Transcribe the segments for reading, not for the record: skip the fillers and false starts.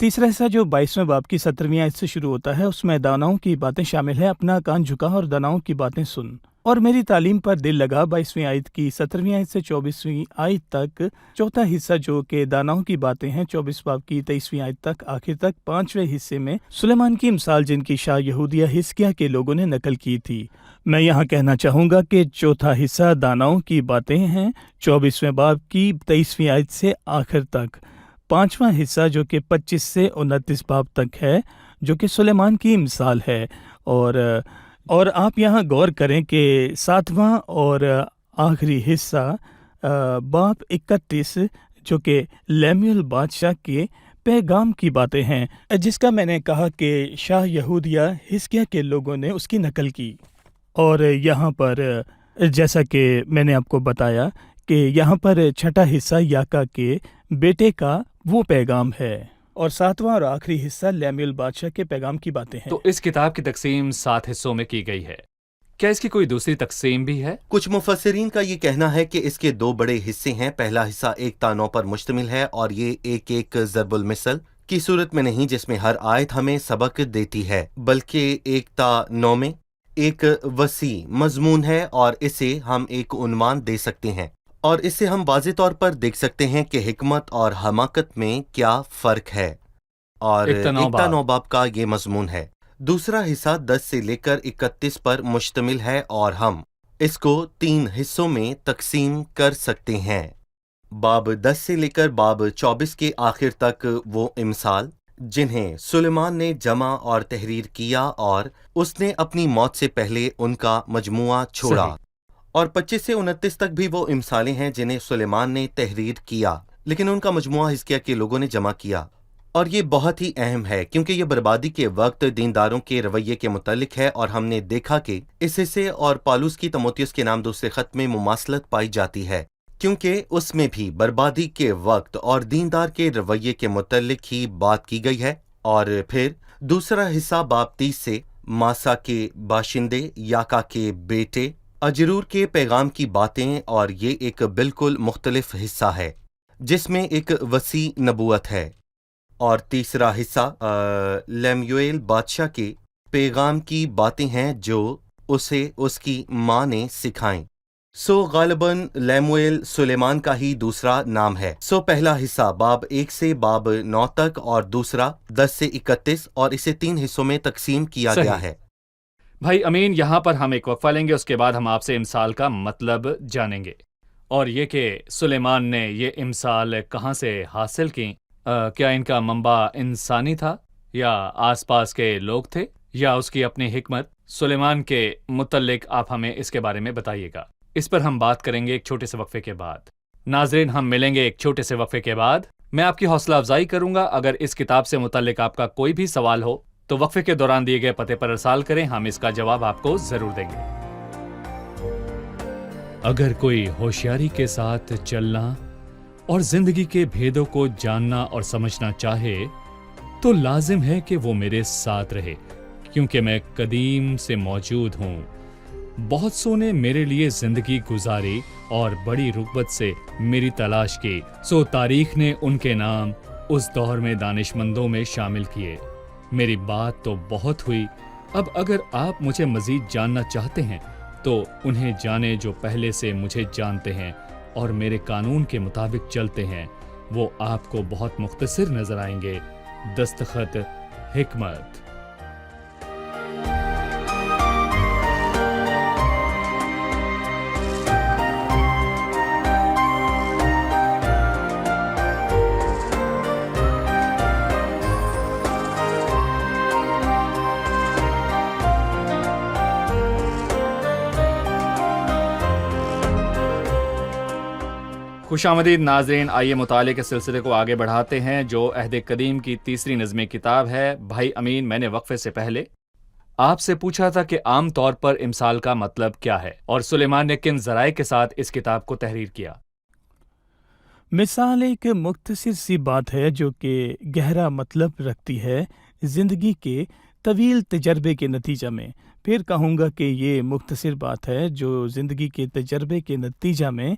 تیسرا حصہ جو 22ویں باب کی 17ویں آیت سے شروع ہوتا ہے، اس میں داناؤں کی باتیں شامل ہے۔ اپنا کان جھکا اور داناؤں کی باتیں سن اور میری تعلیم پر دل لگا۔ 22ویں آیت کی 17ویں آیت سے 24ویں آیت تک چوتھا حصہ جو کہ داناؤں کی باتیں ہیں، 24 باب کی 23ویں آیت تک آخر تک۔ پانچویں حصے میں سلیمان کی مثال جن کی شاہ یہودیہ حزقیہ کے لوگوں نے نقل کی تھی۔ میں یہاں کہنا چاہوں گا کہ چوتھا حصہ داناؤں کی باتیں ہیں 24ویں باب کی 23ویں آیت سے آخر تک۔ پانچواں حصہ جو کہ 25 سے 29 باب تک ہے، جو کہ سلیمان کی مثال ہے۔ اور آپ یہاں غور کریں کہ ساتواں اور آخری حصہ باب 31 جو کہ لیمیل بادشاہ کے پیغام کی باتیں ہیں، جس کا میں نے کہا کہ شاہ یہودیہ حزقیہ کے لوگوں نے اس کی نقل کی۔ اور یہاں پر جیسا کہ میں نے آپ کو بتایا کہ یہاں پر چھٹا حصہ یاکا کے بیٹے کا وہ پیغام ہے، اور ساتواں اور آخری حصہ لیمیل بادشاہ کے پیغام کی باتیں ہیں۔ تو اس کتاب کی تقسیم 7 حصوں میں کی گئی ہے، کیا اس کی کوئی دوسری تقسیم بھی ہے؟ کچھ مفسرین کا یہ کہنا ہے کہ اس کے 2 بڑے حصے ہیں۔ پہلا حصہ ایک تا 9 پر مشتمل ہے، اور یہ ایک ضرب المثل کی صورت میں نہیں جس میں ہر آیت ہمیں سبق دیتی ہے، بلکہ ایک تا 9 میں ایک وسیع مضمون ہے، اور اسے ہم ایک عنوان دے سکتے ہیں، اور اس سے ہم واضح طور پر دیکھ سکتے ہیں کہ حکمت اور حماقت میں کیا فرق ہے، اور ایک تا 9 باب کا یہ مضمون ہے۔ دوسرا حصہ 10 سے لے کر 31 پر مشتمل ہے، اور ہم اس کو 3 حصوں میں تقسیم کر سکتے ہیں۔ باب 10 سے لے کر باب 24 کے آخر تک وہ امثال جنہیں سلیمان نے جمع اور تحریر کیا، اور اس نے اپنی موت سے پہلے ان کا مجموعہ چھوڑا، صحیح۔ اور 25 سے 29 تک بھی وہ امثالیں ہیں جنہیں سلیمان نے تحریر کیا، لیکن ان کا مجموعہ حزقیہ کے لوگوں نے جمع کیا۔ اور یہ بہت ہی اہم ہے کیونکہ یہ بربادی کے وقت دینداروں کے رویے کے متعلق ہے، اور ہم نے دیکھا کہ اس حصے اور پالوس کی تموتیوس کے نام دوسرے خط میں مماثلت پائی جاتی ہے، کیونکہ اس میں بھی بربادی کے وقت اور دیندار کے رویے کے متعلق ہی بات کی گئی ہے۔ اور پھر دوسرا حصہ باب 30 سے ماسا کے باشندے، یاکا کے بیٹے، اجرور کے پیغام کی باتیں، اور یہ ایک بالکل مختلف حصہ ہے جس میں ایک وسیع نبوت ہے۔ اور تیسرا حصہ لیمیویل بادشاہ کے پیغام کی باتیں ہیں جو اسے اس کی ماں نے سکھائیں۔ غالباً لیمویل سلیمان کا ہی دوسرا نام ہے۔ پہلا حصہ باب 1 سے باب 9 تک، اور دوسرا 10 سے 31، اور اسے 3 حصوں میں تقسیم کیا گیا ہے۔ بھائی امین، یہاں پر ہم ایک وقفہ لیں گے، اس کے بعد ہم آپ سے امثال کا مطلب جانیں گے، اور یہ کہ سلیمان نے یہ امثال کہاں سے حاصل کی۔ کیا ان کا منبع انسانی تھا، یا آس پاس کے لوگ تھے، یا اس کی اپنی حکمت؟ سلیمان کے متعلق آپ ہمیں اس کے بارے میں بتائیے گا۔ اس پر ہم بات کریں گے ایک چھوٹے سے وقفے کے بعد۔ ناظرین، ہم ملیں گے ایک چھوٹے سے وقفے کے بعد۔ میں آپ کی حوصلہ افزائی کروں گا، اگر اس کتاب سے متعلق آپ کا کوئی بھی سوال ہو تو وقفے کے دوران دیے گئے پتے پر ارسال کریں، ہم اس کا جواب آپ کو ضرور دیں گے۔ اگر کوئی ہوشیاری کے ساتھ چلنا اور زندگی کے بھیدوں کو جاننا اور سمجھنا چاہے تو لازم ہے کہ وہ میرے ساتھ رہے، کیونکہ میں قدیم سے موجود ہوں۔ بہت سو نے میرے لیے زندگی گزاری اور بڑی رغبت سے میری تلاش کی، سو تاریخ نے ان کے نام اس دور میں دانش مندوں میں شامل کیے۔ میری بات تو بہت ہوئی، اب اگر آپ مجھے مزید جاننا چاہتے ہیں تو انہیں جانیں جو پہلے سے مجھے جانتے ہیں اور میرے قانون کے مطابق چلتے ہیں، وہ آپ کو بہت مختصر نظر آئیں گے۔ دستخط حکمت۔ خوش آمدید ناظرین، آئیے مطالعے کے سلسلے کو آگے بڑھاتے ہیں جو عہد قدیم کی تیسری نظم کتاب ہے۔ بھائی امین، میں نے وقفے سے پہلے آپ سے پوچھا تھا کہ عام طور پر امثال کا مطلب کیا ہے، اور سلیمان نے کن ذرائع کے ساتھ اس کتاب کو تحریر کیا؟ مثال ایک مختصر سی بات ہے جو کہ گہرا مطلب رکھتی ہے زندگی کے طویل تجربے کے نتیجہ میں۔ پھر کہوں گا کہ یہ مختصر بات ہے جو زندگی کے تجربے کے نتیجہ میں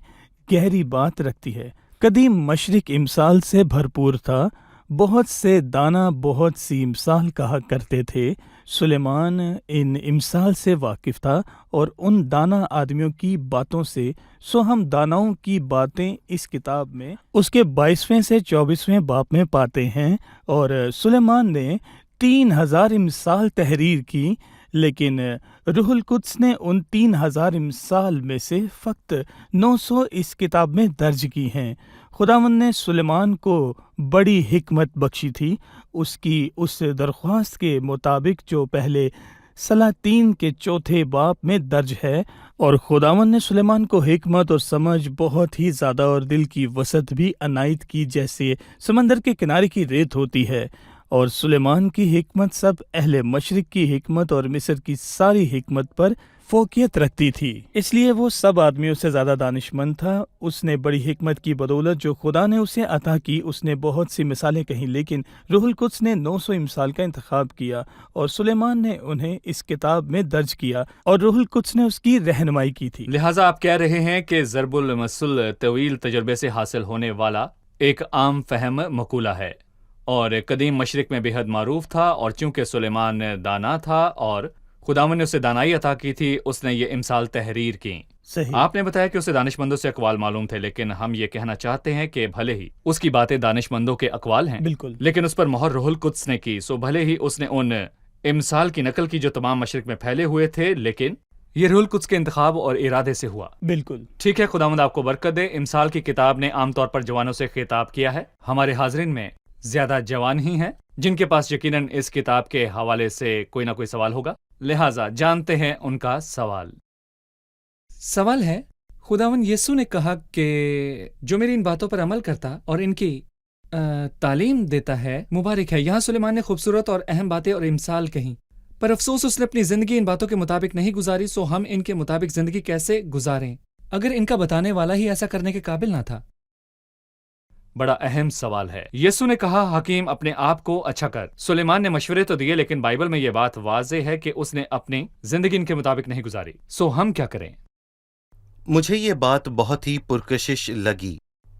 گہری بات رکھتی ہے۔ قدیم مشرق امثال سے بھرپور تھا، بہت سے دانا بہت سی امثال کہا کرتے تھے۔ سلیمان ان امثال سے واقف تھا اور ان دانا آدمیوں کی باتوں سے، سو ہم داناؤں کی باتیں اس کتاب میں اس کے 22ویں سے 24ویں باب میں پاتے ہیں۔ اور سلیمان نے 3000 امثال تحریر کی، لیکن روح القدس نے ان 3000 امثال میں سے فقط 900 اس کتاب میں درج کی ہیں۔ خداوند نے سلیمان کو بڑی حکمت بخشی تھی، اس کی اس درخواست کے مطابق جو پہلے سلاطین کے 4 باب میں درج ہے، اور خداوند نے سلیمان کو حکمت اور سمجھ بہت ہی زیادہ اور دل کی وسعت بھی عنایت کی، جیسے سمندر کے کنارے کی ریت ہوتی ہے۔ اور سلیمان کی حکمت سب اہل مشرق کی حکمت اور مصر کی ساری حکمت پر فوقیت رکھتی تھی، اس لیے وہ سب آدمیوں سے زیادہ دانش مند تھا۔ اس نے بڑی حکمت کی بدولت جو خدا نے اسے عطا کی، اس نے بہت سی مثالیں کہیں، لیکن روح القدس نے 900 امثال کا انتخاب کیا اور سلیمان نے انہیں اس کتاب میں درج کیا اور روح القدس نے اس کی رہنمائی کی تھی۔ لہٰذا آپ کہہ رہے ہیں کہ ضرب المثل طویل تجربے سے حاصل ہونے والا ایک عام فہم مقولہ ہے اور قدیم مشرق میں بے حد معروف تھا، اور چونکہ سلیمان دانا تھا اور خداوند نے اسے دانائی عطا کی تھی، اس نے یہ امثال تحریر کی۔ صحیح۔ آپ نے بتایا کہ اسے دانش مندوں سے اقوال معلوم تھے، لیکن ہم یہ کہنا چاہتے ہیں کہ بھلے ہی اس کی باتیں دانش مندوں کے اقوال ہیں، بالکل، لیکن اس پر مہر روح القدس نے کی، سو بھلے ہی اس نے ان امثال کی نقل کی جو تمام مشرق میں پھیلے ہوئے تھے، لیکن یہ روح القدس کے انتخاب اور ارادے سے ہوا۔ بالکل ٹھیک ہے، خداوند آپ کو برکت دے۔ امثال کی کتاب نے عام طور پر جوانوں سے خطاب کیا ہے۔ ہمارے حاضرین میں زیادہ جوان ہی ہیں جن کے پاس یقیناً اس کتاب کے حوالے سے کوئی نہ کوئی سوال ہوگا، لہٰذا جانتے ہیں ان کا سوال۔ سوال ہے، خداوند یسوع نے کہا کہ جو میری ان باتوں پر عمل کرتا اور ان کی تعلیم دیتا ہے مبارک ہے۔ یہاں سلیمان نے خوبصورت اور اہم باتیں اور امثال کہیں، پر افسوس اس نے اپنی زندگی ان باتوں کے مطابق نہیں گزاری، سو ہم ان کے مطابق زندگی کیسے گزاریں اگر ان کا بتانے والا ہی ایسا کرنے کے قابل نہ تھا؟ بڑا اہم سوال ہے۔ یسوع نے کہا، حکیم اپنے آپ کو اچھا کر۔ سلیمان نے مشورے تو دیے، لیکن بائبل میں یہ بات واضح ہے کہ اس نے اپنی زندگی ان کے مطابق نہیں گزاری، سو ہم کیا کریں؟ مجھے یہ بات بہت ہی پرکشش لگی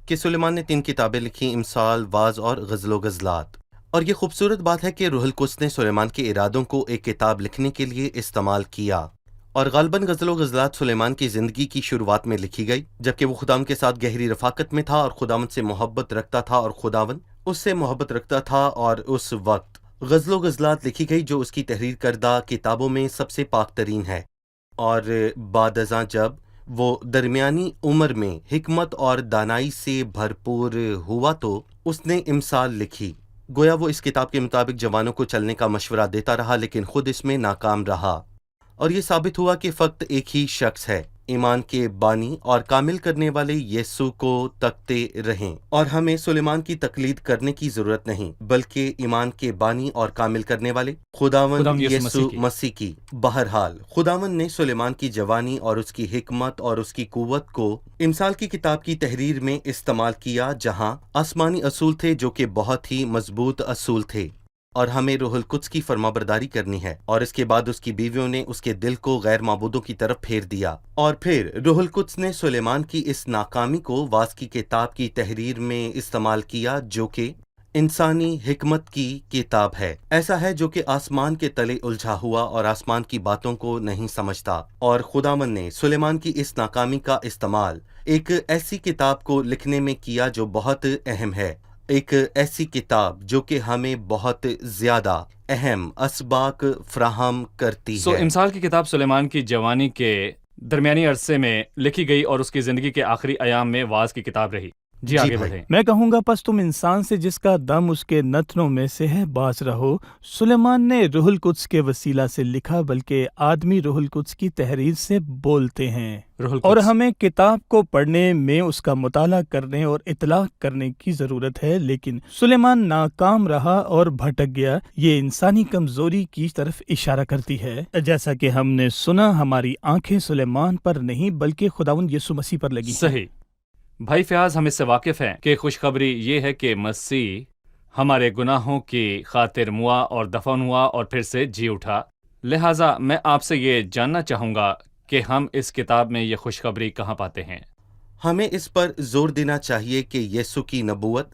کہ سلیمان نے 3 کتابیں لکھی، امثال، واعظ اور غزل و غزلات۔ اور یہ خوبصورت بات ہے کہ روح القدس نے سلیمان کے ارادوں کو ایک کتاب لکھنے کے لیے استعمال کیا، اور غالباً غزل و غزلات سلیمان کی زندگی کی شروعات میں لکھی گئی جبکہ وہ خداوند کے ساتھ گہری رفاقت میں تھا اور خداوند سے محبت رکھتا تھا اور خداوند اس سے محبت رکھتا تھا، اور اس وقت غزل و غزلات لکھی گئی جو اس کی تحریر کردہ کتابوں میں سب سے پاک ترین ہے۔ اور بعد ازاں جب وہ درمیانی عمر میں حکمت اور دانائی سے بھرپور ہوا تو اس نے امثال لکھی۔ گویا وہ اس کتاب کے مطابق جوانوں کو چلنے کا مشورہ دیتا رہا، لیکن خود اس میں ناکام رہا، اور یہ ثابت ہوا کہ فقط ایک ہی شخص ہے، ایمان کے بانی اور کامل کرنے والے یسوع کو تکتے رہیں، اور ہمیں سلیمان کی تقلید کرنے کی ضرورت نہیں، بلکہ ایمان کے بانی اور کامل کرنے والے خداوند یسوع مسیح کی۔ بہرحال خداوند نے سلیمان کی جوانی اور اس کی حکمت اور اس کی قوت کو امثال کی کتاب کی تحریر میں استعمال کیا، جہاں آسمانی اصول تھے جو کہ بہت ہی مضبوط اصول تھے، اور ہمیں روح القدس کی فرمانبرداری کرنی ہے۔ اور اس کے بعد اس کی بیویوں نے اس کے دل کو غیر معبودوں کی طرف پھیر دیا، اور پھر روح القدس نے سلیمان کی اس ناکامی کو واعظ کی کتاب کی تحریر میں استعمال کیا، جو کہ انسانی حکمت کی کتاب ہے۔ ایسا ہے جو کہ آسمان کے تلے الجھا ہوا اور آسمان کی باتوں کو نہیں سمجھتا، اور خداوند نے سلیمان کی اس ناکامی کا استعمال ایک ایسی کتاب کو لکھنے میں کیا جو بہت اہم ہے، ایک ایسی کتاب جو کہ ہمیں بہت زیادہ اہم اسباق فراہم کرتی ہے۔ امثال کی کتاب سلیمان کی جوانی کے درمیانی عرصے میں لکھی گئی اور اس کی زندگی کے آخری ایام میں واعظ کی کتاب رہی۔ جی آگے بڑھیں۔ میں کہوں گا، پس تم انسان سے جس کا دم اس کے نتنوں میں سے ہے باز رہو۔ سلیمان نے روح القدس کے وسیلہ سے لکھا، بلکہ آدمی روح القدس کی تحریر سے بولتے ہیں، اور ہمیں کتاب کو پڑھنے میں اس کا مطالعہ کرنے اور اطلاق کرنے کی ضرورت ہے، لیکن سلیمان ناکام رہا اور بھٹک گیا۔ یہ انسانی کمزوری کی طرف اشارہ کرتی ہے۔ جیسا کہ ہم نے سنا، ہماری آنکھیں سلیمان پر نہیں بلکہ خداوند یسوع مسیح پر لگی۔ صحیح۔ بھائی فیاض ہم اس سے واقف ہیں کہ خوشخبری یہ ہے کہ مسیح ہمارے گناہوں کی خاطر موا اور دفن ہوا اور پھر سے جی اٹھا۔ لہٰذا میں آپ سے یہ جاننا چاہوں گا کہ ہم اس کتاب میں یہ خوشخبری کہاں پاتے ہیں؟ ہمیں اس پر زور دینا چاہیے کہ یسوع کی نبوت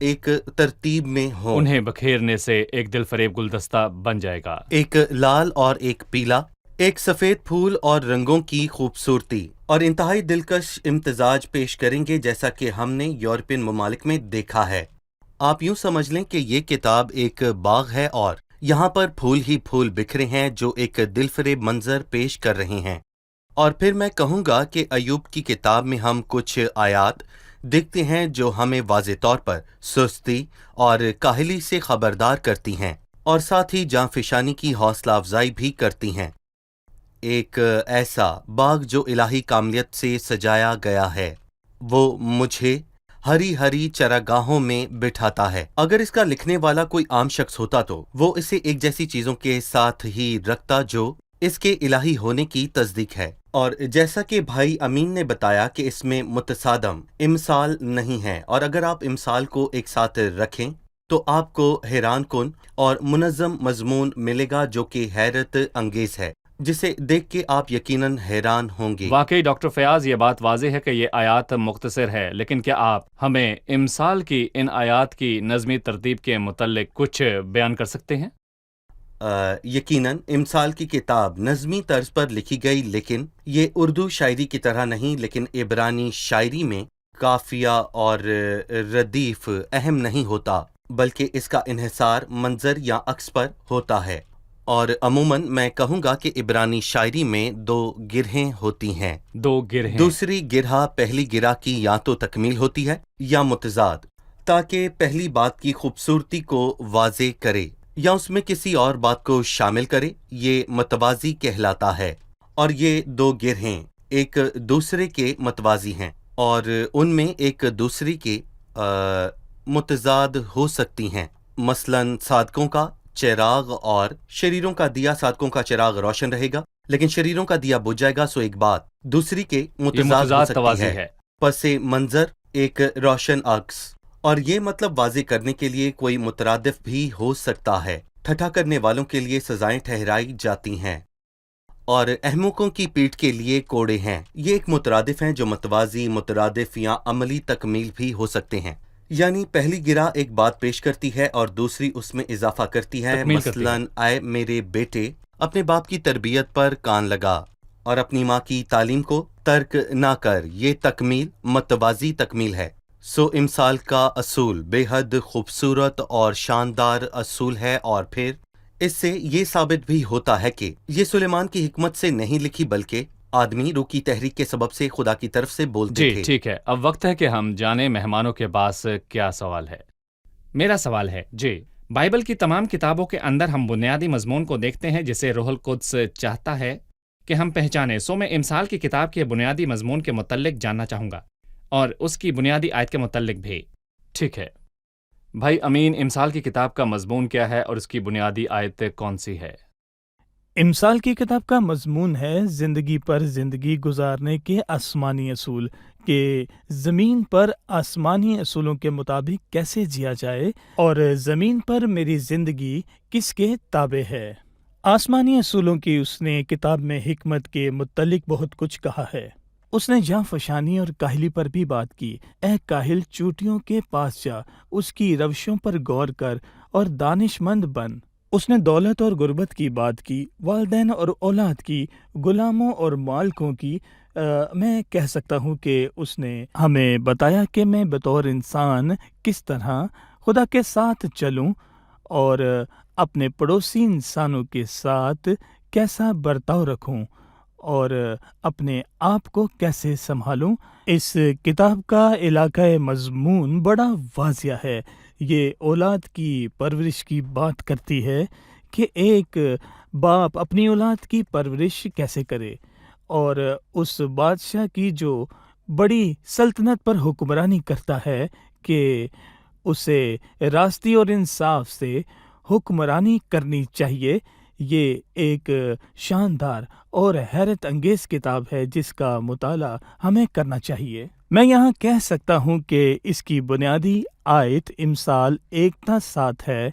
ایک ترتیب میں ہوں، انہیں بکھیرنے سے ایک دل فریب گلدستہ بن جائے گا۔ ایک لال اور ایک پیلا، ایک سفید پھول اور رنگوں کی خوبصورتی اور انتہائی دلکش امتزاج پیش کریں گے، جیسا کہ ہم نے یورپین ممالک میں دیکھا ہے۔ آپ یوں سمجھ لیں کہ یہ کتاب ایک باغ ہے اور یہاں پر پھول ہی پھول بکھرے ہیں جو ایک دل فریب منظر پیش کر رہے ہیں۔ اور پھر میں کہوں گا کہ ایوب کی کتاب میں ہم کچھ آیات دیکھتے ہیں جو ہمیں واضح طور پر سستی اور کاہلی سے خبردار کرتی ہیں اور ساتھ ہی جاں فشانی کی حوصلہ افزائی بھی کرتی ہیں۔ ایک ایسا باغ جو الہی کاملیت سے سجایا گیا ہے، وہ مجھے ہری ہری چراگاہوں میں بٹھاتا ہے۔ اگر اس کا لکھنے والا کوئی عام شخص ہوتا تو وہ اسے ایک جیسی چیزوں کے ساتھ ہی رکھتا جو اس کے الہی ہونے کی تصدیق ہے، اور جیسا کہ بھائی امین نے بتایا کہ اس میں متصادم امثال نہیں ہے، اور اگر آپ امثال کو ایک ساتھ رکھیں تو آپ کو حیران کن اور منظم مضمون ملے گا جو کہ حیرت انگیز ہے، جسے دیکھ کے آپ یقیناً حیران ہوں گے۔ واقعی ڈاکٹر فیاض، یہ بات واضح ہے کہ یہ آیات مختصر ہے، لیکن کیا آپ ہمیں امثال کی ان آیات کی نظمی ترتیب کے متعلق کچھ بیان کر سکتے ہیں؟ یقیناً امثال کی کتاب نظمی طرز پر لکھی گئی، لیکن یہ اردو شاعری کی طرح نہیں، لیکن عبرانی شاعری میں قافیہ اور ردیف اہم نہیں ہوتا، بلکہ اس کا انحصار منظر یا عکس پر ہوتا ہے۔ اور عموماً میں کہوں گا کہ عبرانی شاعری میں دو گرہیں ہوتی ہیں، دو گرہیں۔ دوسری گرہ پہلی گرہ کی یا تو تکمیل ہوتی ہے یا متضاد، تاکہ پہلی بات کی خوبصورتی کو واضح کرے یا اس میں کسی اور بات کو شامل کرے، یہ متوازی کہلاتا ہے۔ اور یہ دو گرہیں ایک دوسرے کے متوازی ہیں اور ان میں ایک دوسرے کے متضاد ہو سکتی ہیں، مثلاً صادقوں کا چراغ اور شریروں کا دیا۔ صادقوں کا چراغ روشن رہے گا لیکن شریروں کا دیا بجھ جائے گا، سو ایک بات دوسری کے یہ متضاد ہو متضاد سکتی توازی ہے۔ پس منظر ایک روشن عکس، اور یہ مطلب واضح کرنے کے لیے کوئی مترادف بھی ہو سکتا ہے۔ ٹھٹھا کرنے والوں کے لیے سزائیں ٹھہرائی جاتی ہیں اور احمقوں کی پیٹھ کے لیے کوڑے ہیں۔ یہ ایک مترادف ہیں جو متوازی، مترادف یا عملی تکمیل بھی ہو سکتے ہیں، یعنی پہلی گرہ ایک بات پیش کرتی ہے اور دوسری اس میں اضافہ کرتی ہے۔ تکمیل کرتی ہے۔ مثلاً اے میرے بیٹے، اپنے باپ کی تربیت پر کان لگا اور اپنی ماں کی تعلیم کو ترک نہ کر، یہ تکمیل متوازی تکمیل ہے۔ سو امثال کا اصول بے حد خوبصورت اور شاندار اصول ہے، اور پھر اس سے یہ ثابت بھی ہوتا ہے کہ یہ سلیمان کی حکمت سے نہیں لکھی بلکہ آدمی روح کی تحریک کے سبب سے خدا کی طرف سے بولتے جی تھے۔ ٹھیک ہے، اب وقت ہے کہ ہم جانیں مہمانوں کے پاس کیا سوال ہے۔ میرا سوال ہے، جی، بائبل کی تمام کتابوں کے اندر ہم بنیادی مضمون کو دیکھتے ہیں جسے روح القدس چاہتا ہے کہ ہم پہچانیں۔ سو میں امثال کی کتاب کے بنیادی مضمون کے متعلق جاننا چاہوں گا اور اس کی بنیادی آیت کے متعلق بھی۔ ٹھیک ہے بھائی امین، امثال کی کتاب کا مضمون کیا ہے اور اس کی بنیادی آیت کون سی ہے؟ امثال کی کتاب کا مضمون ہے زندگی پر زندگی گزارنے کے آسمانی اصول، کہ زمین پر آسمانی اصولوں کے مطابق کیسے جیا جائے اور زمین پر میری زندگی کس کے تابع ہے۔ آسمانی اصولوں کی اس نے کتاب میں حکمت کے متعلق بہت کچھ کہا ہے۔ اس نے جاں فشانی اور کاہلی پر بھی بات کی۔ اے کاہل، چوٹیوں کے پاس جا، اس کی روشوں پر غور کر اور دانش مند بن۔ اس نے دولت اور غربت کی بات کی، والدین اور اولاد کی، غلاموں اور مالکوں کی۔ میں کہہ سکتا ہوں کہ اس نے ہمیں بتایا کہ میں بطور انسان کس طرح خدا کے ساتھ چلوں اور اپنے پڑوسی انسانوں کے ساتھ کیسا برتاؤ رکھوں اور اپنے آپ کو کیسے سنبھالوں۔ اس کتاب کا علاقہ مضمون بڑا واضح ہے۔ یہ اولاد کی پرورش کی بات کرتی ہے کہ ایک باپ اپنی اولاد کی پرورش کیسے کرے، اور اس بادشاہ کی جو بڑی سلطنت پر حکمرانی کرتا ہے کہ اسے راستی اور انصاف سے حکمرانی کرنی چاہیے۔ یہ ایک شاندار اور حیرت انگیز کتاب ہے جس کا مطالعہ ہمیں کرنا چاہیے۔ میں یہاں کہہ سکتا ہوں کہ اس کی بنیادی آیت امثال 1:7 ہے۔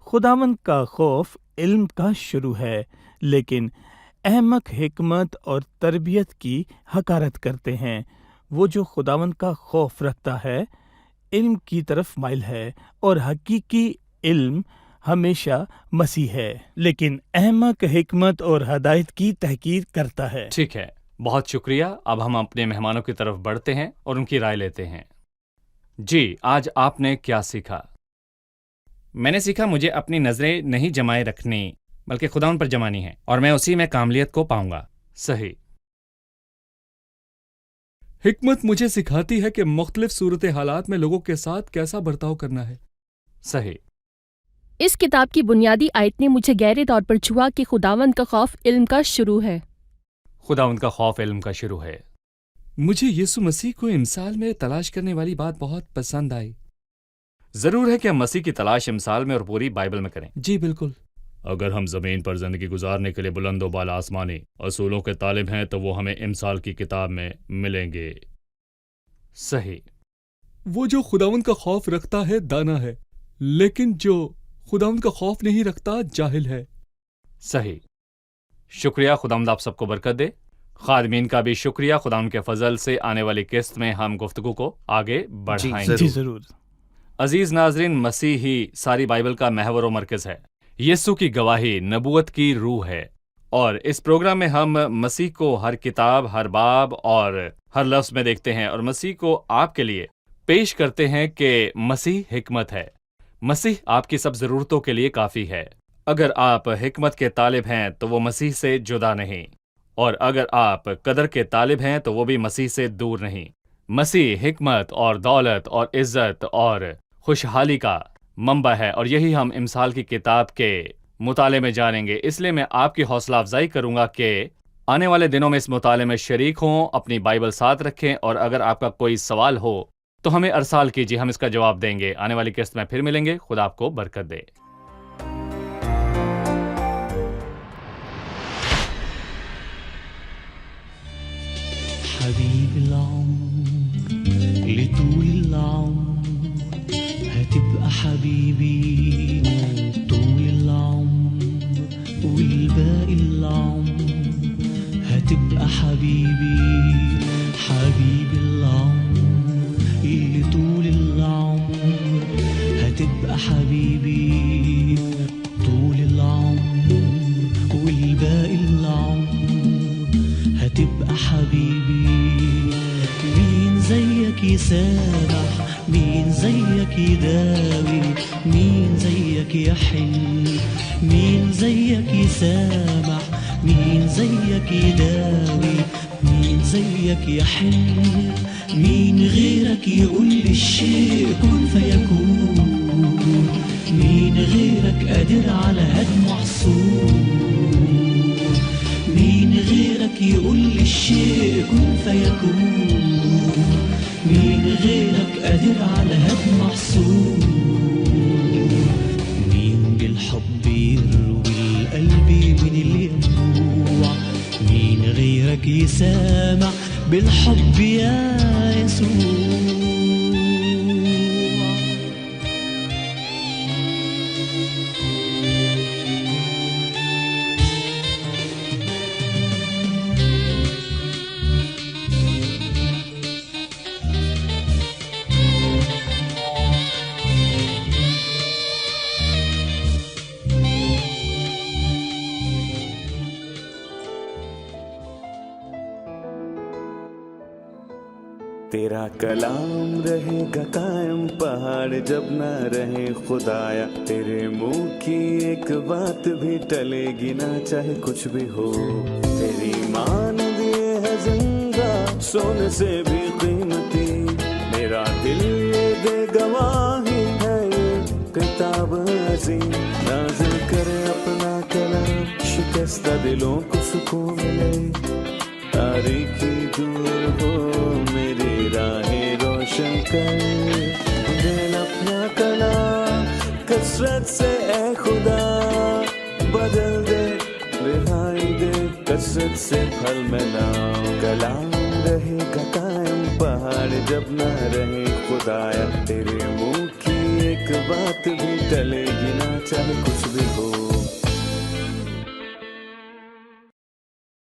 خداوند کا خوف علم کا شروع ہے، لیکن احمق حکمت اور تربیت کی حقارت کرتے ہیں۔ وہ جو خداوند کا خوف رکھتا ہے علم کی طرف مائل ہے اور حقیقی علم ہمیشہ مسیح ہے، لیکن احمق حکمت اور ہدایت کی تحقیر کرتا ہے۔ ٹھیک ہے، بہت شکریہ۔ اب ہم اپنے مہمانوں کی طرف بڑھتے ہیں اور ان کی رائے لیتے ہیں۔ جی، آج آپ نے کیا سیکھا؟ میں نے سیکھا مجھے اپنی نظریں نہیں جمائے رکھنی بلکہ خدا ان پر جمانی ہے، اور میں اسی میں کاملیت کو پاؤں گا۔ صحیح۔ حکمت مجھے سکھاتی ہے کہ مختلف صورتحالات میں لوگوں کے ساتھ کیسا برتاؤ کرنا ہے۔ صحیح۔ اس کتاب کی بنیادی آیت نے مجھے گہرے طور پر چھوا کہ خداوند کا خوف علم کا شروع ہے۔ خداوند کا خوف علم کا شروع ہے۔ مجھے یسوع مسیح کو امثال میں تلاش کرنے والی بات بہت پسند آئی۔ ضرور ہے کہ ہم مسیح کی تلاش امثال میں اور پوری بائبل میں کریں۔ جی بالکل۔ اگر ہم زمین پر زندگی گزارنے کے لیے بلند و بالا آسمانی اصولوں کے طالب ہیں تو وہ ہمیں امثال کی کتاب میں ملیں گے۔ صحیح۔ وہ جو خداوند کا خوف رکھتا ہے دانا ہے، لیکن جو خداوند کا خوف نہیں رکھتا جاہل ہے۔ صحیح۔ شکریہ، خداوند آپ سب کو برکت دے۔ خادمین کا بھی شکریہ، خداوند کے فضل سے آنے والی قسط میں ہم گفتگو کو آگے بڑھائیں گے۔ جی ضرور۔ عزیز ناظرین، مسیح ہی ساری بائبل کا محور و مرکز ہے۔ یسوع کی گواہی نبوت کی روح ہے، اور اس پروگرام میں ہم مسیح کو ہر کتاب، ہر باب اور ہر لفظ میں دیکھتے ہیں، اور مسیح کو آپ کے لیے پیش کرتے ہیں کہ مسیح حکمت ہے۔ مسیح آپ کی سب ضرورتوں کے لیے کافی ہے۔ اگر آپ حکمت کے طالب ہیں تو وہ مسیح سے جدا نہیں، اور اگر آپ قدر کے طالب ہیں تو وہ بھی مسیح سے دور نہیں۔ مسیح حکمت اور دولت اور عزت اور خوشحالی کا منبع ہے، اور یہی ہم امثال کی کتاب کے مطالعے میں جانیں گے۔ اس لیے میں آپ کی حوصلہ افزائی کروں گا کہ آنے والے دنوں میں اس مطالعے میں شریک ہوں، اپنی بائبل ساتھ رکھیں، اور اگر آپ کا کوئی سوال ہو تو ہمیں ارسال کیجیے، ہم اس کا جواب دیں گے۔ آنے والی قسط میں پھر ملیں گے۔ خدا آپ کو برکت دے۔ حبيب العمر لطول العمر هتبقى حبيبي طول العمر والباقي العمر هتبقى حبيبي حبيب العمر لطول العمر هتبقى حبيبي طول العمر والباقي العمر هتبقى حبيبي مين زيك يسامح مين زيك يداوي مين زيك يحن مين زيك يسامح مين زيك يداوي مين زيك يحن مين غيرك يقول للشيء كن فيكون مين غيرك قادر على هدم محصور مين غيرك يقول للشيء كن فيكون مين غيرك قادر على هدم محصور مين بالحب يروي القلب من الينبوع مين غيرك يسامع بالحب يا يسوع تیرا کلام رہے گا قائم پہاڑ جب نہ رہے خدایا، تیرے منہ کی ایک بات بھی ٹلے گی نہ چاہے کچھ بھی ہو، تیری مانند یہ ہے زندہ سونے سے بھی قیمتی، میرا دل یہ دے گواہی ہے یہ کتاب عظیم، نازل کرے اپنا کلام شکستہ دلوں کو سکون ملے، تاریکی دور ہو میری راہیں روشن کر، دل اپنا کلام کثرت سے اے خدا بدل دے، رہائی دے کثرت سے پھل ملاؤ، کلام رہے گا قائم پہاڑ جب نہ رہے خدایا، تیرے منہ کی ایک بات بھی ٹلے گی نہ چاہے کچھ بھی ہو۔